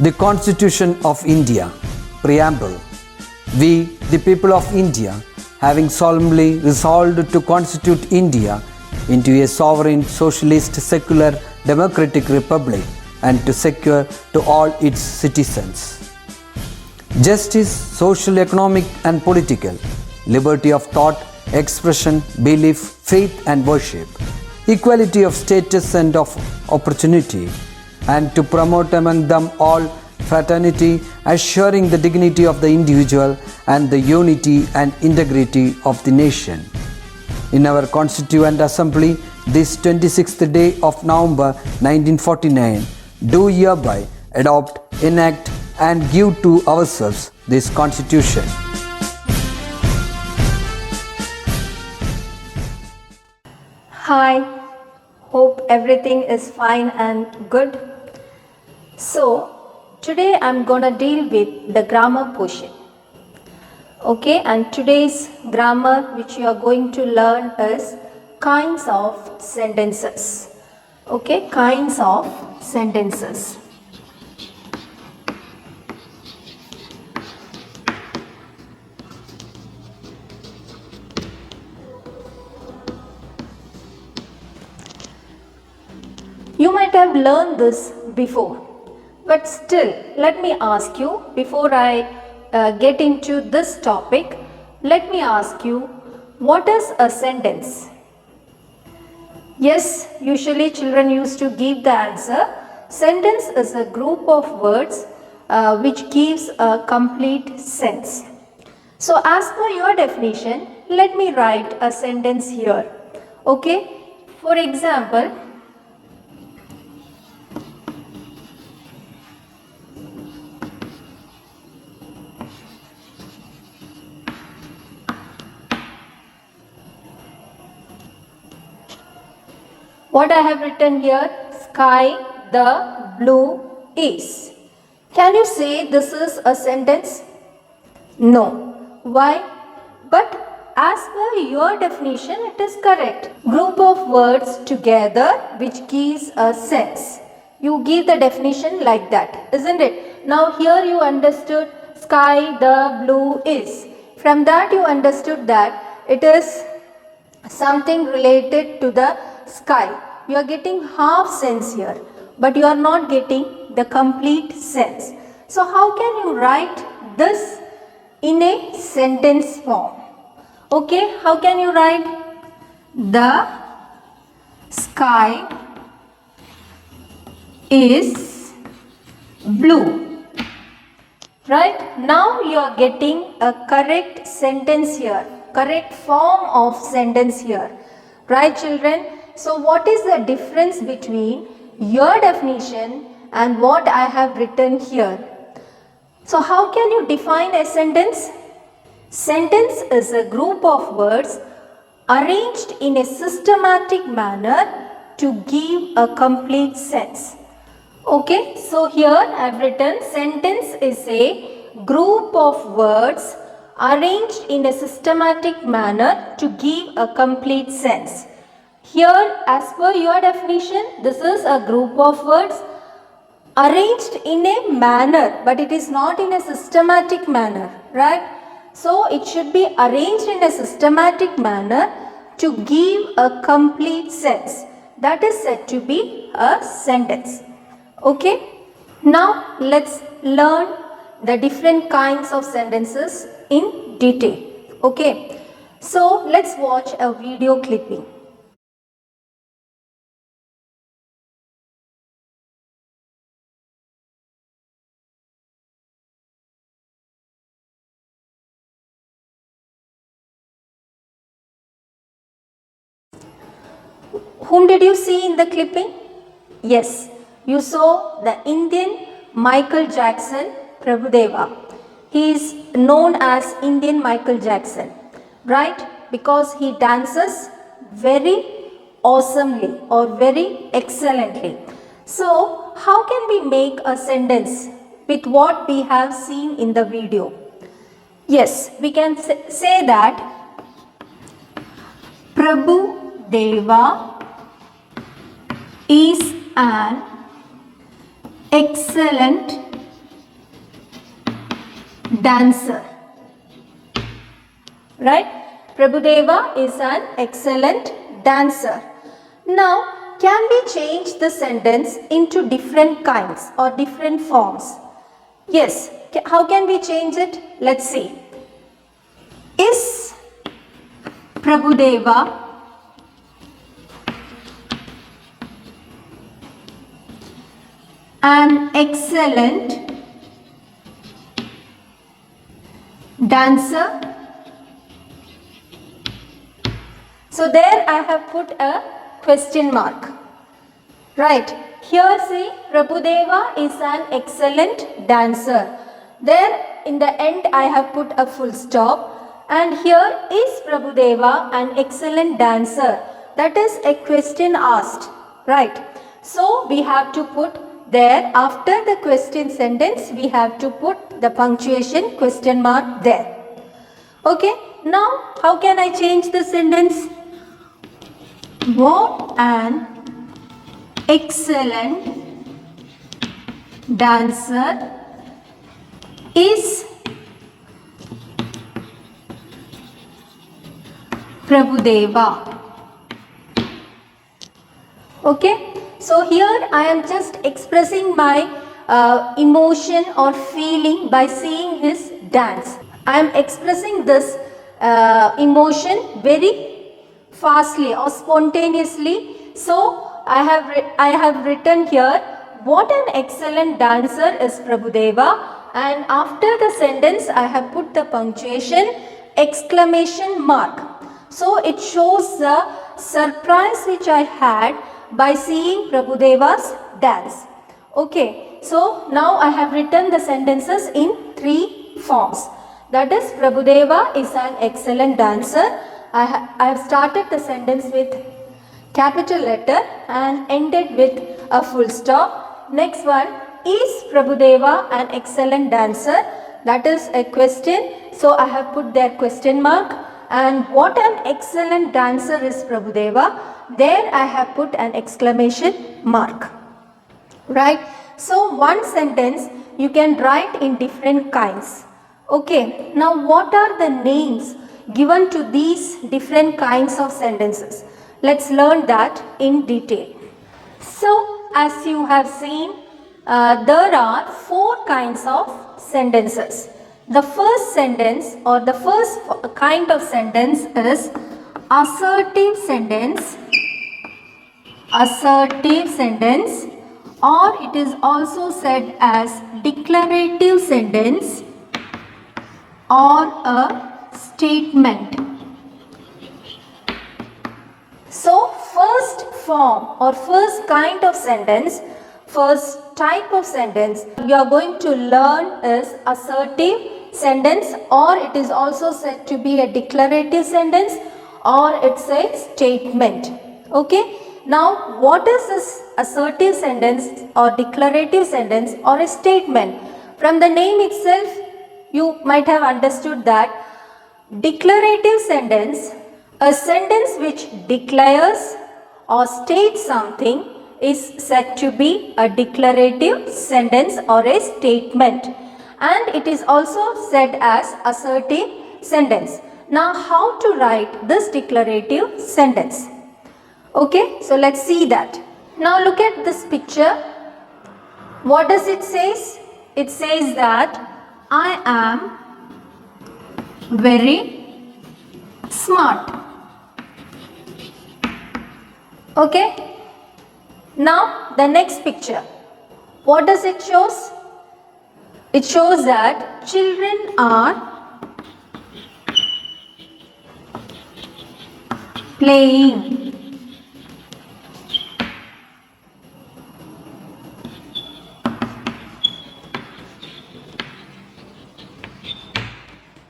The Constitution of India. Preamble. We, the people of India, having solemnly resolved to constitute India into a sovereign, socialist, secular, democratic republic and to secure to all its citizens justice, social, economic and political, liberty of thought, expression, belief, faith and worship, equality of status and of opportunity, and to promote among them all fraternity, assuring the dignity of the individual and the unity and integrity of the nation. In our Constituent Assembly, this 26th day of November 1949, do hereby adopt, enact and give to ourselves this Constitution. Hi, hope everything is fine and good. So, today I'm gonna deal with the grammar portion. Okay, and today's grammar which you are going to learn is kinds of sentences. Okay, kinds of sentences. You might have learned this before, but still let me ask you before I get into this topic, let me ask you, what is a sentence? Yes, usually children used to give the answer. Sentence is a group of words which gives a complete sense. So as per your definition, let me write a sentence here. Okay, for example, what I have written here, sky the blue is. Can you say this is a sentence? No. Why? But as per your definition, it is correct. Group of words together which gives a sense. You give the definition like that, isn't it? Now here you understood sky the blue is. From that you understood that it is something related to the sky. You are getting half sense here, but you are not getting the complete sense. So how can you write this in a sentence form? Okay, how can you write? The sky is blue. Right? Now you are getting a correct sentence here, correct form of sentence here. Right, children? So what is the difference between your definition and what I have written here? So how can you define a sentence? Sentence is a group of words arranged in a systematic manner to give a complete sense. Okay, so here I have written sentence is a group of words arranged in a systematic manner to give a complete sense. Here, as per your definition, this is a group of words arranged in a manner, but it is not in a systematic manner, right? So, it should be arranged in a systematic manner to give a complete sense. That is said to be a sentence. Okay? Now, let's learn the different kinds of sentences in detail. Okay? So, let's watch a video clipping. Whom did you see in the clipping? Yes, you saw the Indian Michael Jackson Prabhudeva. He is known as Indian Michael Jackson, right? Because he dances very awesomely or very excellently. So, how can we make a sentence with what we have seen in the video? Yes, we can say that Prabhu Deva is an excellent dancer. Right? Prabhudeva is an excellent dancer. Now, can we change the sentence into different kinds or different forms? Yes. How can we change it? Let's see. Is Prabhudeva an excellent dancer? So there I have put a question mark. Right. Here see, Prabhudeva is an excellent dancer. There in the end I have put a full stop, and here is Prabhudeva an excellent dancer. That is a question asked. Right. So we have to put there, after the question sentence, we have to put the punctuation question mark there. Okay. Now how can I change the sentence? What an excellent dancer is Prabhudeva. Okay, so here I am just expressing my emotion or feeling by seeing his dance. I am expressing this emotion very fastly or spontaneously. So I have written here, what an excellent dancer is Prabhudeva, and after the sentence I have put the punctuation exclamation mark. So it shows the surprise which I had by seeing Prabhudeva's dance. Okay, so now I have written the sentences in 3 forms. That is, Prabhudeva is an excellent dancer. I have started the sentence with capital letter and ended with a full stop. Next one, is Prabhudeva an excellent dancer? That is a question. So I have put there question mark. And what an excellent dancer is Prabhudeva? There I have put an exclamation mark. Right? So one sentence you can write in different kinds. Okay, now what are the names given to these different kinds of sentences? Let's learn that in detail. So as you have seen, there are 4 kinds of sentences. The first sentence or the first kind of sentence is assertive sentence. Assertive sentence, or it is also said as declarative sentence or a statement. So first form or first kind of sentence, first type of sentence you are going to learn is assertive sentence, or it is also said to be a declarative sentence, or it's a statement. Okay. Now what is this assertive sentence or declarative sentence or a statement? From the name itself you might have understood that declarative sentence, a sentence which declares or states something, is said to be a declarative sentence or a statement, and it is also said as assertive sentence. Now how to write this declarative sentence? Okay, so let's see that. Now look at this picture. What does it say? It says that I am very smart. Okay. Now the next picture. What does it shows? It shows that children are playing.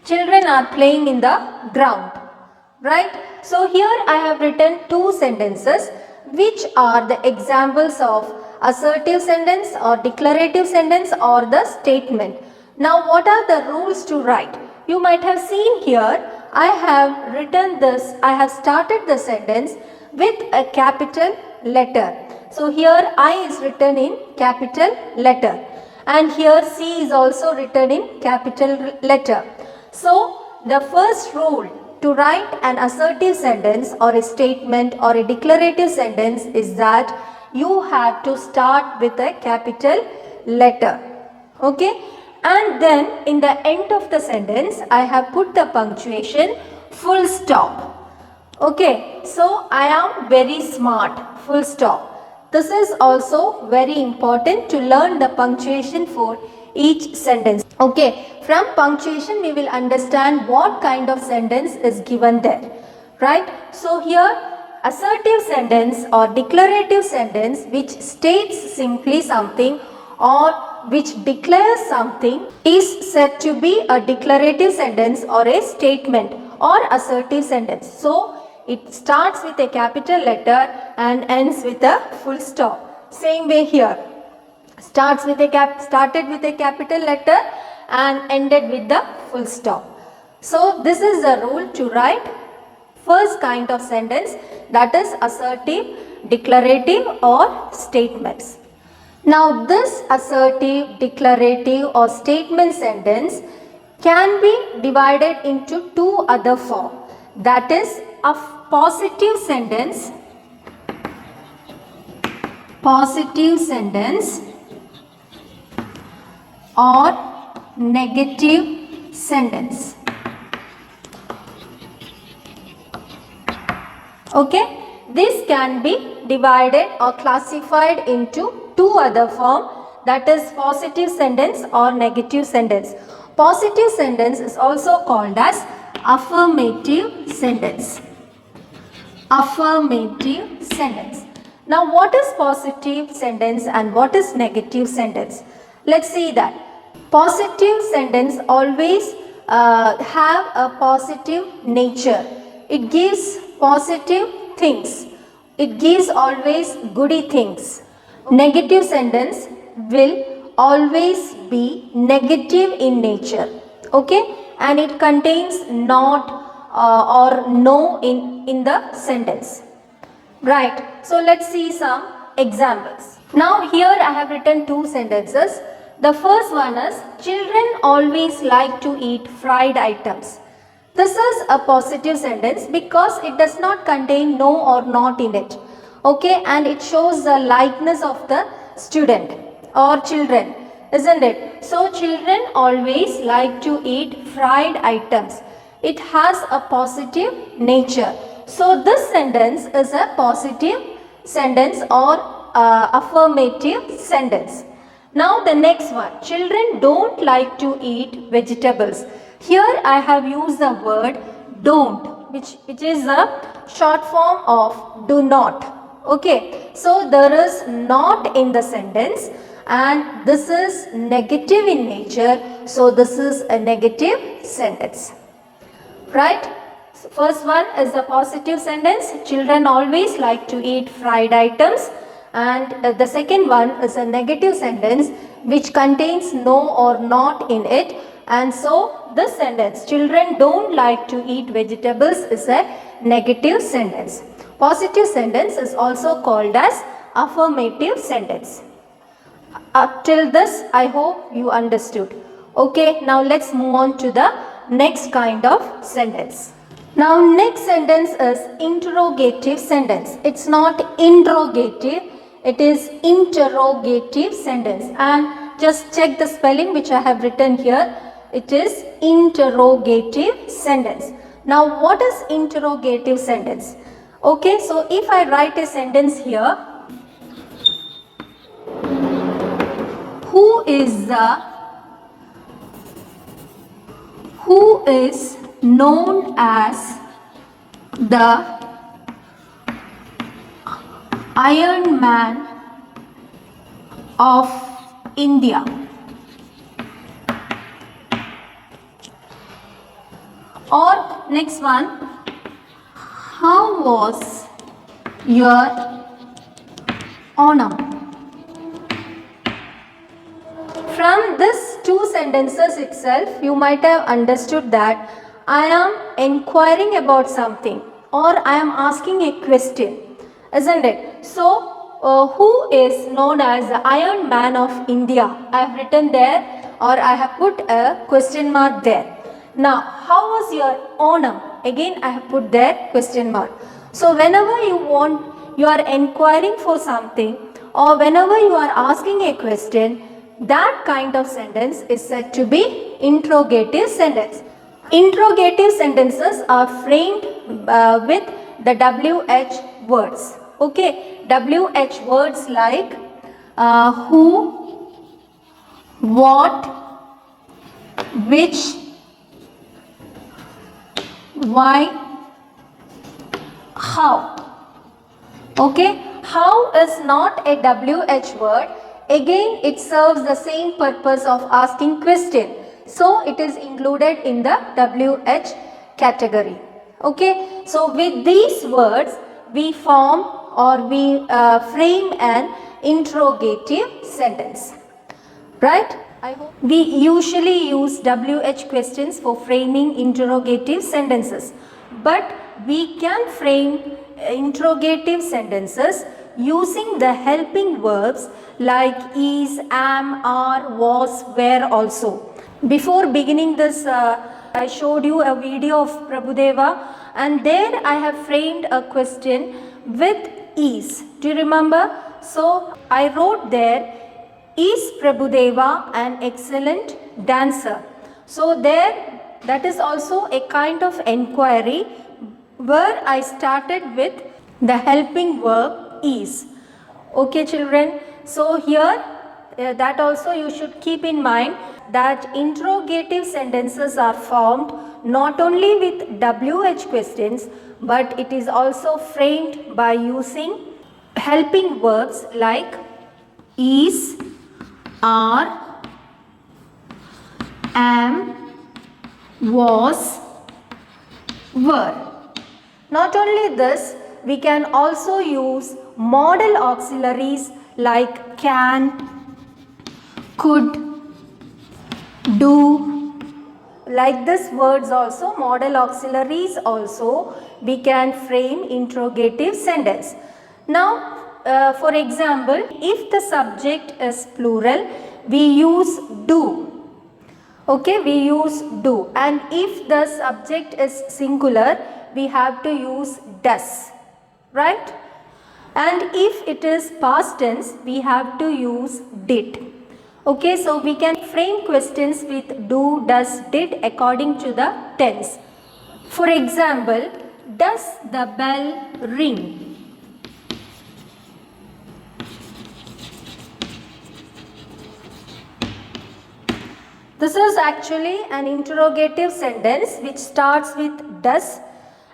Children are playing in the ground. Right? So here I have written 2 sentences which are the examples of assertive sentence or declarative sentence or the statement. Now what are the rules to write? You might have seen here I have written this, I have started the sentence with a capital letter. So here I is written in capital letter. and here C is also written in capital letter. So the first rule to write an assertive sentence or a statement or a declarative sentence is that you have to start with a capital letter. Okay, and then in the end of the sentence I have put the punctuation full stop. Okay, so I am very smart, full stop. This is also very important to learn the punctuation for each sentence. Okay, from punctuation we will understand what kind of sentence is given there, right? So here assertive sentence or declarative sentence which states simply something or which declares something is said to be a declarative sentence or a statement or assertive sentence. So it starts with a capital letter and ends with a full stop. Same way here. Started with a capital letter and ended with the full stop. So this is the rule to write first kind of sentence, that is assertive, declarative or statements. Now this assertive, declarative or statement sentence can be divided into two other forms, that is a positive sentence or negative sentence. Okay, this can be divided or classified into two other forms, that is positive sentence or negative sentence. Positive sentence is also called as affirmative sentence. Affirmative sentence. Now what is positive sentence and what is negative sentence? Let's see that. Positive sentence always have a positive nature. It gives positive things. It gives always goody things. Negative sentence will always be negative in nature. Okay, and it contains not or no in the sentence. Right, so let's see some examples. Now here I have written two sentences. The first one is, children always like to eat fried items. This is a positive sentence because it does not contain no or not in it. Okay, and it shows the likeness of the student or children, isn't it? So children always like to eat fried items. It has a positive nature. So this sentence is a positive sentence or affirmative sentence. Now the next one, children don't like to eat vegetables. Here I have used the word don't, which is a short form of do not. Okay, so there is not in the sentence and this is negative in nature, so this is a negative sentence. Right? So first one is the positive sentence, children always like to eat fried items, and the second one is a negative sentence which contains no or not in it, and so this sentence, children don't like to eat vegetables, is a negative sentence. Positive sentence is also called as affirmative sentence. Up till this I hope you understood. Okay, now let's move on to the next kind of sentence. Now next sentence is interrogative sentence. It's not interrogative, it is interrogative sentence, and just check the spelling which I have written here. It is interrogative sentence. Now what is interrogative sentence? Okay, so if I write a sentence here, who is known as the Iron Man of India? Or next one, how was your Onam? From these two sentences itself, you might have understood that I am inquiring about something or I am asking a question, isn't it? So, who is known as the Iron Man of India? I have written there, or I have put a question mark there. Now, how was your Onam? Again, I have put there question mark. So, whenever you are inquiring for something, or whenever you are asking a question, that kind of sentence is said to be interrogative sentence. Interrogative sentences are framed with the WH words. Okay, WH words like who, what, which, why, how. Okay, how is not a WH word. Again, it serves the same purpose of asking question. So, it is included in the WH category. Okay, so with these words, we form or we frame an interrogative sentence. Right? We usually use WH questions for framing interrogative sentences. But we can frame interrogative sentences using the helping verbs like is, am, are, was, were also. Before beginning this, I showed you a video of Prabhudeva, and there I have framed a question with is. Do you remember? So I wrote there, is Prabhudeva an excellent dancer? So there, that is also a kind of enquiry where I started with the helping verb is. Okay children, so here that also you should keep in mind that interrogative sentences are formed not only with WH questions, but it is also framed by using helping verbs like is, are, am, was, were. Not only this, we can also use modal auxiliaries like can, could, do. Like this words also, modal auxiliaries also, we can frame interrogative sentence. Now, for example, if the subject is plural, we use do. Okay, we use do. And if the subject is singular, we have to use does. Right? And if it is past tense, we have to use did. Okay, so we can frame questions with do, does, did according to the tense. For example, does the bell ring? This is actually an interrogative sentence which starts with does,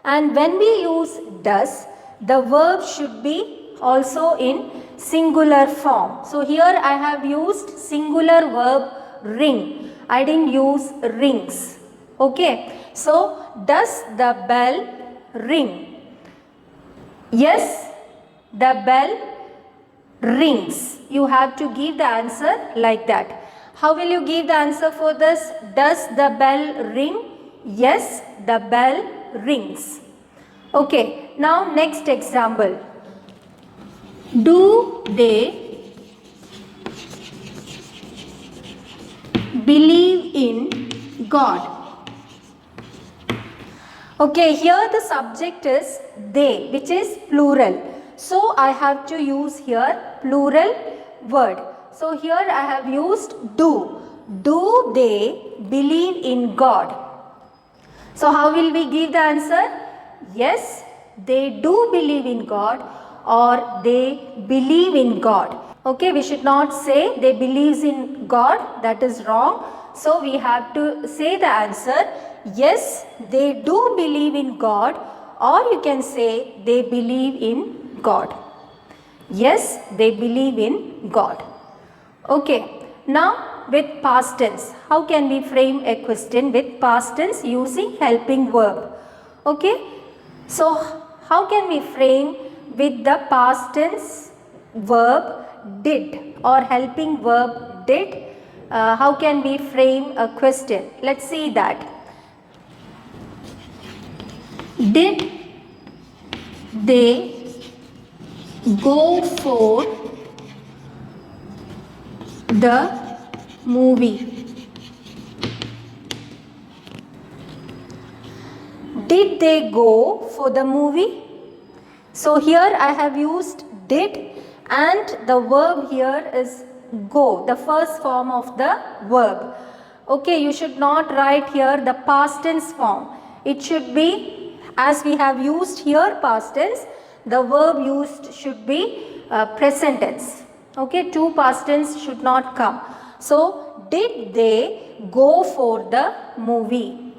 and when we use does, the verb should be also in singular form. So here I have used singular verb ring. I didn't use rings. Okay. So does the bell ring? Yes, the bell rings. You have to give the answer like that. How will you give the answer for this? Does the bell ring? Yes, the bell rings. Okay, now next example. Do they believe in God? Okay, here the subject is they, which is plural. So I have to use here plural word. So here I have used do. Do they believe in God? So how will we give the answer? Yes, they do believe in God, or they believe in God. Okay, we should not say they believes in God. That is wrong. So we have to say the answer. Yes, they do believe in God, or you can say they believe in God. Yes, they believe in God. Okay, now with past tense, how can we frame a question with past tense using helping verb? Okay, so how can we frame with the past tense verb did or helping verb did? How can we frame a question? Let's see that. Did they go for the movie. Did they go for the movie? So here I have used did and the verb here is go, the first form of the verb. Okay, you should not write here the past tense form. It should be, as we have used here past tense, the verb used should be present tense. Okay, two past tense should not come. So, did they go for the movie?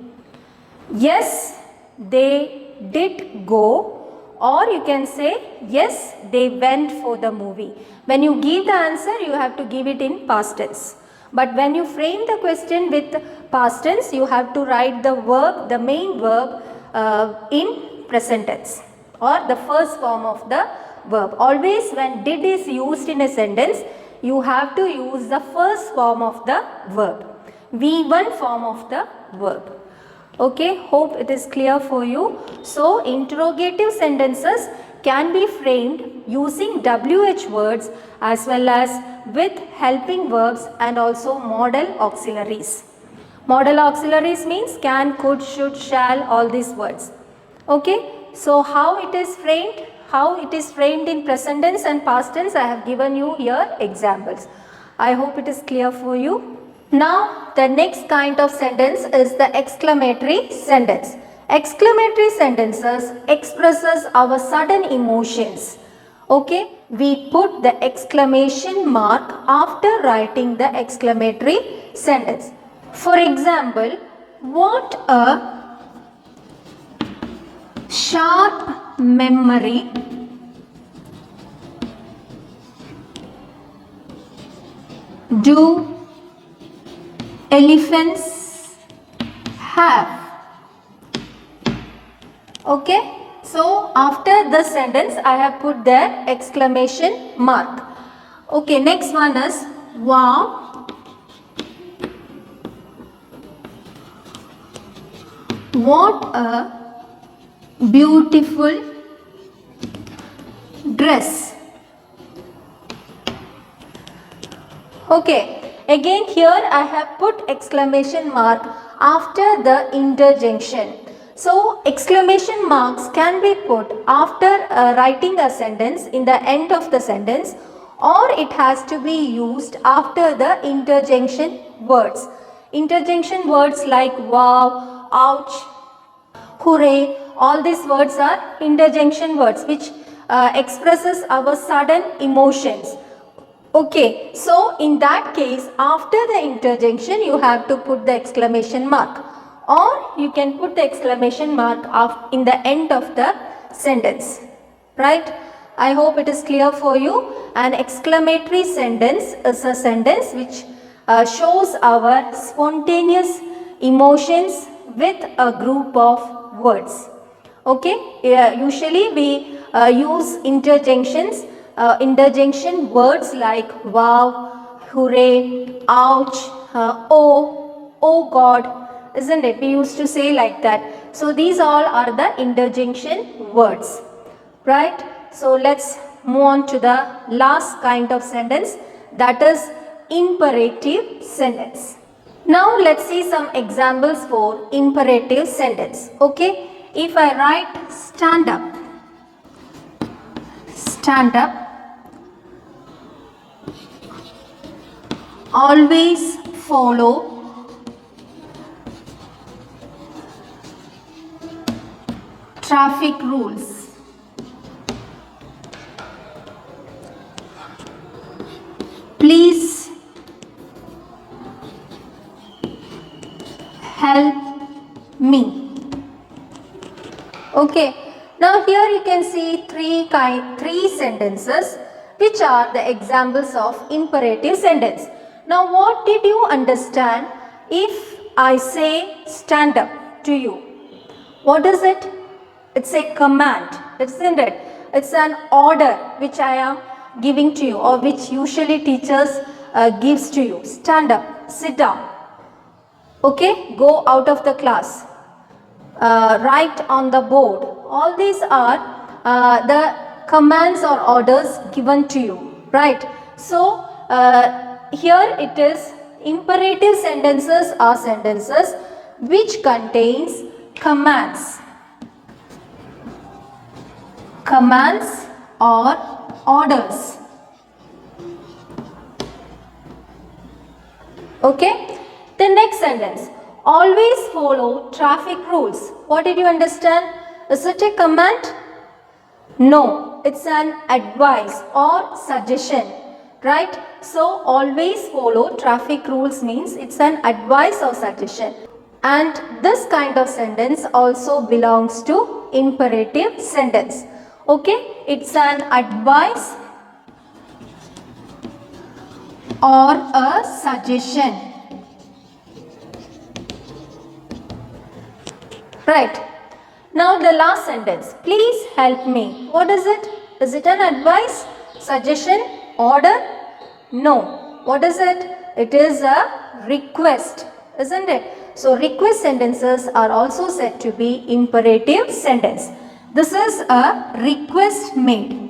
Yes, they did go, or you can say yes, they went for the movie. When you give the answer, you have to give it in past tense. But when you frame the question with past tense, you have to write the verb, the main verb in present tense or the first form of the verb. Always when did is used in a sentence, you have to use the first form of the verb, V1 form of the verb. Okay, hope it is clear for you. So, interrogative sentences can be framed using WH words as well as with helping verbs and also modal auxiliaries. Modal auxiliaries means can, could, should, shall, all these words. Okay, so how it is framed? How it is framed in present tense and past tense, I have given you here examples. I hope it is clear for you. Now, the next kind of sentence is the exclamatory sentence. Exclamatory sentences expresses our sudden emotions. Okay, we put the exclamation mark after writing the exclamatory sentence. For example, what a sharp memory do elephants have? Okay, so after the sentence I have put there exclamation mark. Okay, next one is wow, what a beautiful dress. Okay, again here I have put exclamation mark after the interjunction. So, exclamation marks can be put after writing a sentence in the end of the sentence, or it has to be used after the interjunction words. Interjunction words like wow, ouch, hooray, all these words are interjunction words which expresses our sudden emotions. Okay, so in that case, after the interjunction, you have to put the exclamation mark, or you can put the exclamation mark in the end of the sentence, right? I hope it is clear for you. An exclamatory sentence is a sentence which shows our spontaneous emotions with a group of words. Okay, usually we use interjunctions. Interjunction words like wow, hooray, ouch, oh God, isn't it? We used to say like that. So these all are the interjunction words, right? So let's move on to the last kind of sentence, that is imperative sentence. Now let's see some examples for imperative sentence. Okay, if I write stand up, stand up, always follow traffic rules, please help me. Okay, now here you can see three sentences which are the examples of imperative sentence. Now what did you understand if I say stand up to you? What is it? It's a command, isn't it? It's an order which I am giving to you, or which usually teachers gives to you. Stand up, sit down. Okay, go out of the class. Write on the board. All these are the commands or orders given to you, right? So here it is, imperative sentences are sentences which contains commands or orders. Okay, the next sentence, always follow traffic rules. What did you understand? Is it a command? No, it's an advice or suggestion, right? So always follow traffic rules means it's an advice or suggestion. And this kind of sentence also belongs to imperative sentence. Okay, it's an advice or a suggestion. Right. Now the last sentence, please help me. What is it? Is it an advice, suggestion, order? No. What is it? It is a request, isn't it? So request sentences are also said to be imperative sentence. This is a request made,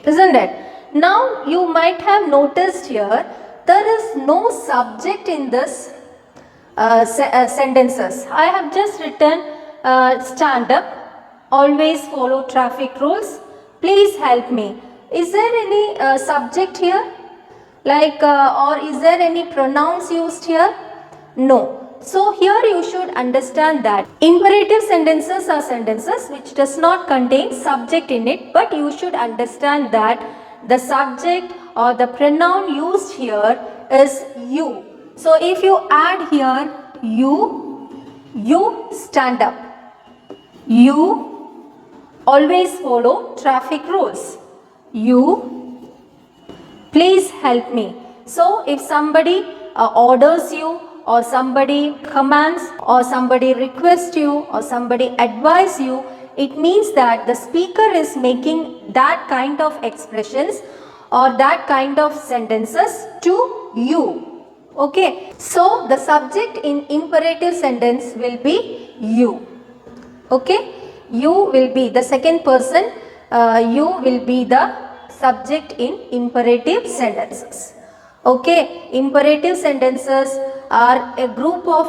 isn't it? Now you might have noticed here there is no subject in this sentences. I have just written stand up, always follow traffic rules, please help me. Is there any subject here? Like or is there any pronouns used here? No. So here you should understand that imperative sentences are sentences which does not contain subject in it, but you should understand that the subject or the pronoun used here is you. So if you add here you stand up, you always follow traffic rules, you please help me. So if somebody orders you, or somebody commands, or somebody requests you, or somebody advises you, it means that the speaker is making that kind of expressions or that kind of sentences to you. Okay, so the subject in imperative sentence will be you. Okay, you will be the second person, you will be the subject in imperative sentences. Okay, imperative sentences are a group of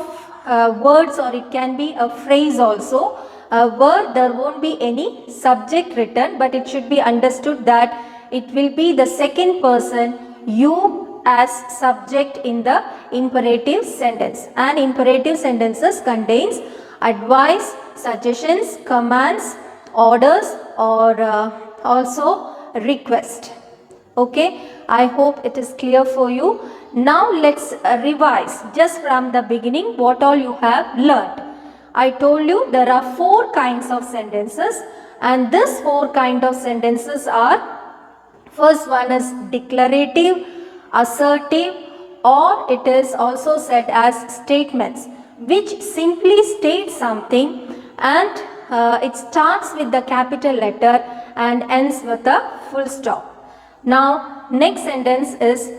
words, or it can be a phrase also, where there won't be any subject written, but it should be understood that it will be the second person, you, as subject in the imperative sentence. And imperative sentences contains advice, suggestions, commands, orders, or also request. Okay, I hope it is clear for you. Now let's revise just from the beginning what all you have learned. I told you there are 4 kinds of sentences, and these 4 kinds of sentences are, first one is declarative, assertive, or it is also said as statements, which simply states something and it starts with the capital letter and ends with a full stop. Now next sentence is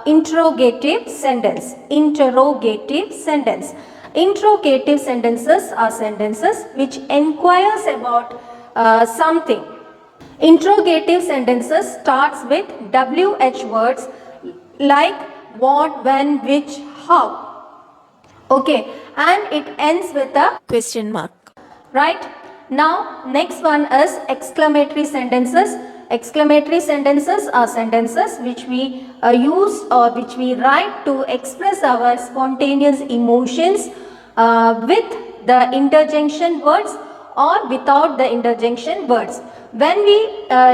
interrogative sentence. Interrogative sentence. Interrogative sentences are sentences which inquires about something. Interrogative sentences starts with WH words like what, when, which, how. Okay, and it ends with a question mark. Right? Now next one is exclamatory sentences. Exclamatory sentences are sentences which we use or which we write to express our spontaneous emotions with the interjunction words or without the interjunction words. When we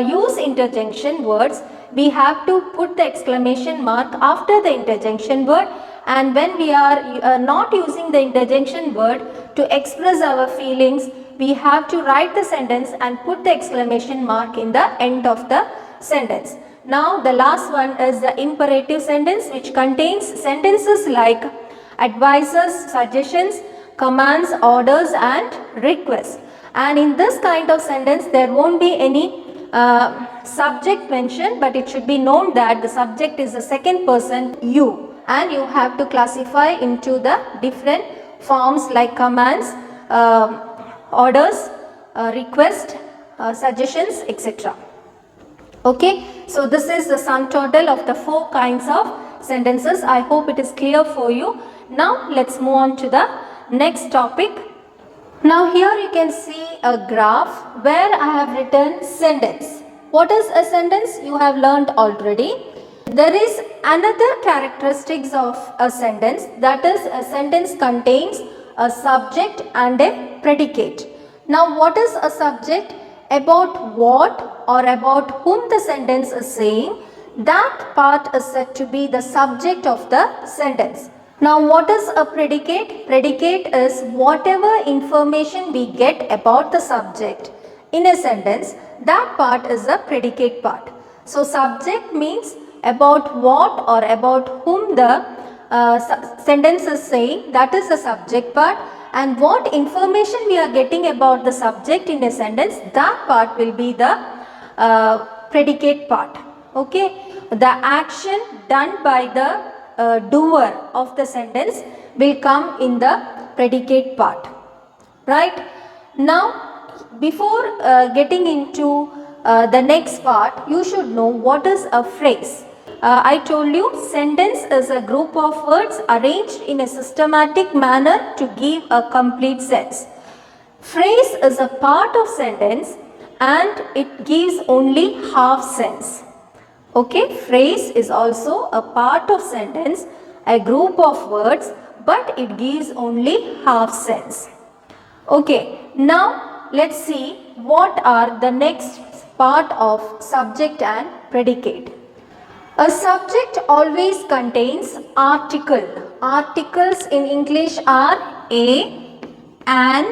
use interjunction words, we have to put the exclamation mark after the interjunction word, and when we are not using the interjunction word to express our feelings, we have to write the sentence and put the exclamation mark in the end of the sentence. Now the last one is the imperative sentence, which contains sentences like advices, suggestions, commands, orders and requests. And in this kind of sentence there won't be any subject mentioned, but it should be known that the subject is the second person, you, and you have to classify into the different forms like commands, orders, request, suggestions, etc. Okay, so this is the sum total of the 4 kinds of sentences. I hope it is clear for you. Now let's move on to the next topic. Now here you can see a graph where I have written sentence. What is a sentence? You have learned already. There is another characteristics of a sentence, that is a sentence contains a subject and a predicate. Now what is a subject? About what or about whom the sentence is saying, that part is said to be the subject of the sentence. Now what is a predicate? Predicate is whatever information we get about the subject in a sentence, that part is the predicate part. So subject means about what or about whom the sentence is saying, that is the subject part, and what information we are getting about the subject in a sentence, that part will be the predicate part. Okay, the action done by the doer of the sentence will come in the predicate part. Right? Now, before getting into the next part, you should know what is a phrase. I told you sentence is a group of words arranged in a systematic manner to give a complete sense. Phrase is a part of sentence and it gives only half sense. Okay, phrase is also a part of sentence, a group of words, but it gives only half sense. Okay, now let's see what are the next part of subject and predicate. A subject always contains article. Articles in English are a, an,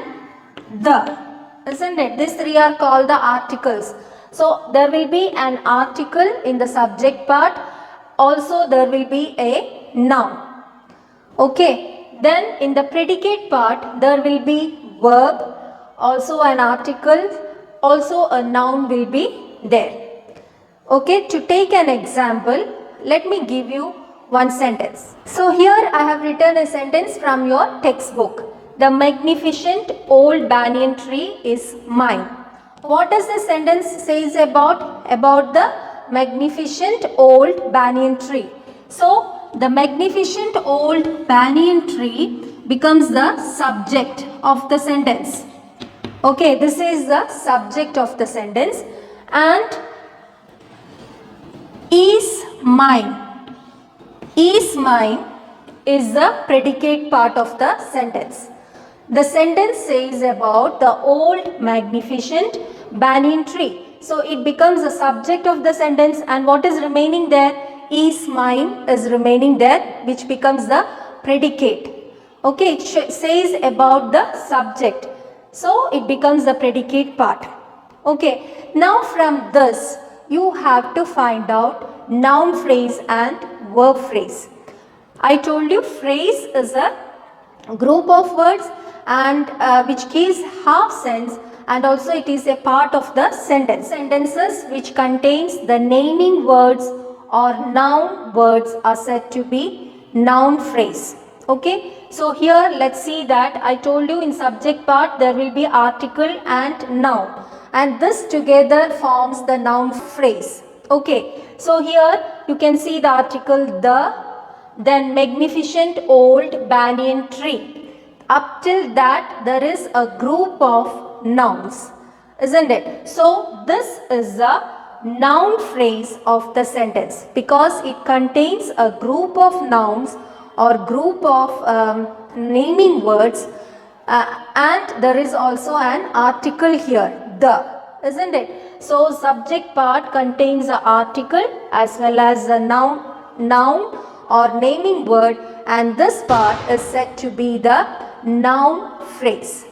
the. Isn't it? These 3 are called the articles. So there will be an article in the subject part. Also there will be a noun. Okay. Then in the predicate part there will be verb, also an article, also a noun will be there. Okay, to take an example, let me give you one sentence. So here I have written a sentence from your textbook. The magnificent old banyan tree is mine. What does the sentence says about? About the magnificent old banyan tree. So the magnificent old banyan tree becomes the subject of the sentence. Okay, this is the subject of the sentence, and is mine. Is mine is the predicate part of the sentence. The sentence says about the old magnificent banyan tree. So it becomes the subject of the sentence, and what is remaining there? Is mine is remaining there, which becomes the predicate. Okay, it says about the subject. So it becomes the predicate part. Okay, now from this you have to find out noun phrase and verb phrase. I told you phrase is a group of words and which gives half sense, and also it is a part of the sentence. Sentences which contains the naming words or noun words are said to be noun phrase. Okay, so here let's see that I told you in subject part there will be article and noun, and this together forms the noun phrase. Okay, so here you can see the article the, then magnificent old banyan tree. Up till that there is a group of nouns, isn't it? So this is the noun phrase of the sentence because it contains a group of nouns or group of naming words, and there is also an article here, the, isn't it? So subject part contains the article as well as the noun or naming word, and this part is said to be the noun phrase.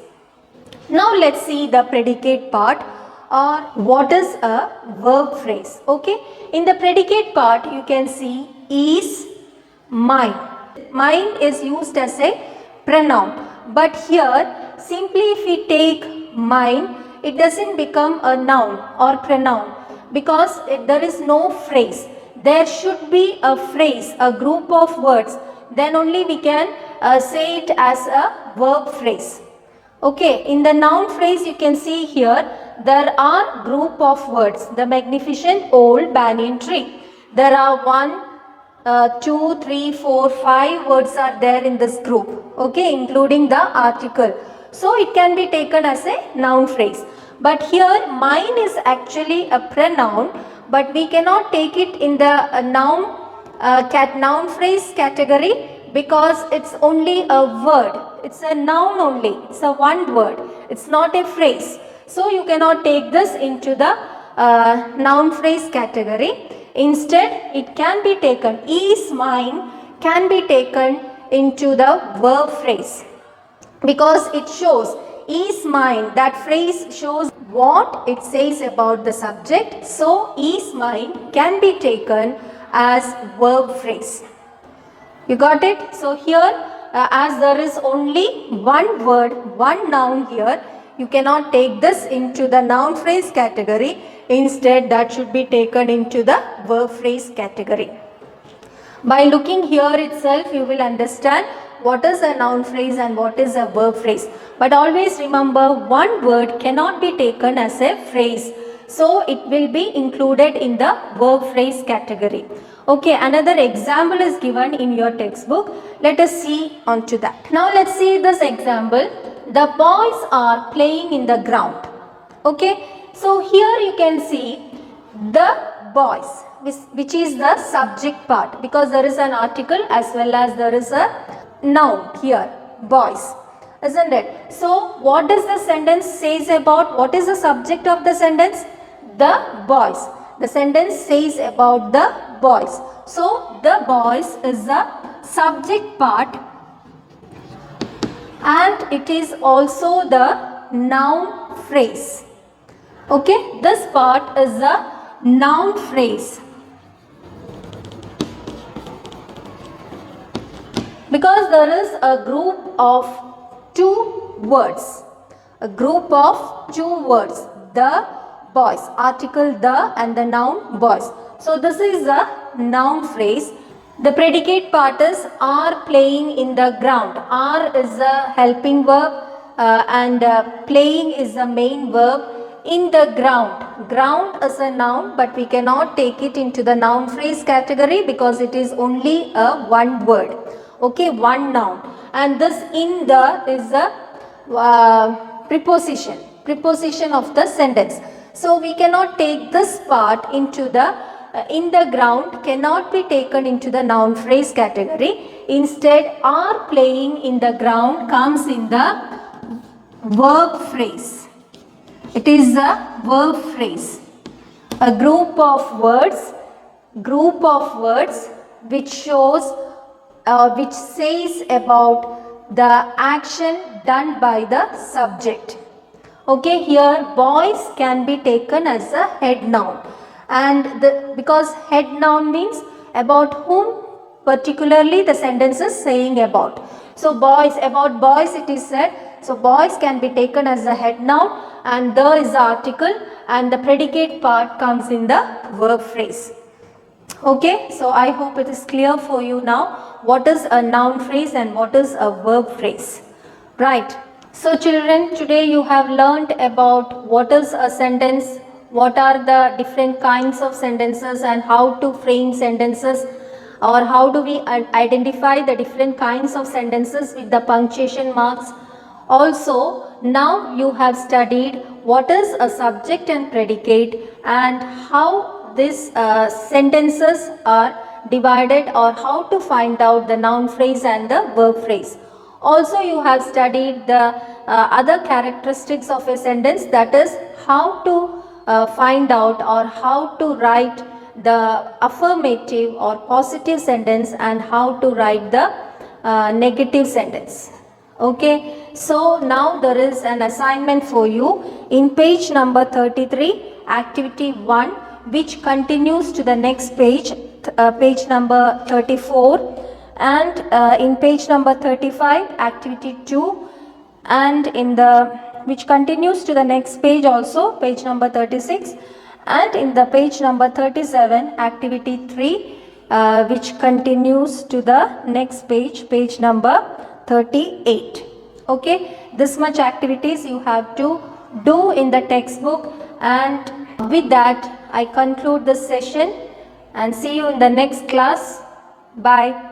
Now let's see the predicate part, or what is a verb phrase. Okay, in the predicate part you can see is mine. Mine is used as a pronoun, but here simply if we take mine, it doesn't become a noun or pronoun because there is no phrase. There should be a phrase, a group of words, then only we can say it as a verb phrase. Okay, in the noun phrase you can see here there are group of words. The magnificent old banyan tree. There are 2, 3, 4, 5 words are there in this group. Okay, including the article. So it can be taken as a noun phrase. But here mine is actually a pronoun, but we cannot take it in the noun phrase category because it's only a word. It's a noun only. It's a one word. It's not a phrase. So you cannot take this into the noun phrase category. Instead, it can be taken, is mine can be taken into the verb phrase because it shows is mine. That phrase shows what it says about the subject. So, is mine can be taken as verb phrase. You got it? So, here as there is only one word, one noun here, you cannot take this into the noun phrase category. Instead, that should be taken into the verb phrase category. By looking here itself, you will understand what is a noun phrase and what is a verb phrase. But always remember, one word cannot be taken as a phrase. So, it will be included in the verb phrase category. Okay, another example is given in your textbook. Let us see onto that. Now, let's see this example. The boys are playing in the ground. Okay, so here you can see the boys, which is the subject part, because there is an article as well as there is a noun here, boys, isn't it? So what does the sentence says about, what is the subject of the sentence? The boys. The sentence says about the boys. So the boys is the subject part and it is also the noun phrase. Okay, this part is the noun phrase because there is a group of two words. A group of two words. The boys, article the and the noun boys. So this is a noun phrase. The predicate part is are playing in the ground. Are is a helping verb and playing is the main verb. In the ground. Ground is a noun, but we cannot take it into the noun phrase category because it is only a one word. Okay, one noun. And this in the is a preposition of the sentence. So we cannot take this part into the in the ground cannot be taken into the noun phrase category. Instead, are playing in the ground comes in the verb phrase. It is a verb phrase. A group of words which shows which says about the action done by the subject. Okay, here boys can be taken as a head noun, and because head noun means about whom particularly the sentence is saying about. So boys, about boys it is said. So boys can be taken as a head noun and the is the article and the predicate part comes in the verb phrase. Okay, so I hope it is clear for you now what is a noun phrase and what is a verb phrase. Right. So children, today you have learnt about what is a sentence, what are the different kinds of sentences and how to frame sentences, or how do we identify the different kinds of sentences with the punctuation marks. Also, now you have studied what is a subject and predicate and how these sentences are divided, or how to find out the noun phrase and the verb phrase. Also, you have studied the other characteristics of a sentence, that is how to find out or how to write the affirmative or positive sentence and how to write the negative sentence. Okay, so now there is an assignment for you in page number 33, activity 1, which continues to the next page, page number 34, and in page number 35, activity 2, and in the which continues to the next page also, page number 36, and in the page number 37, activity 3, which continues to the next page, page number 38. Okay, this much activities you have to do in the textbook. And with that, I conclude this session and see you in the next class. Bye.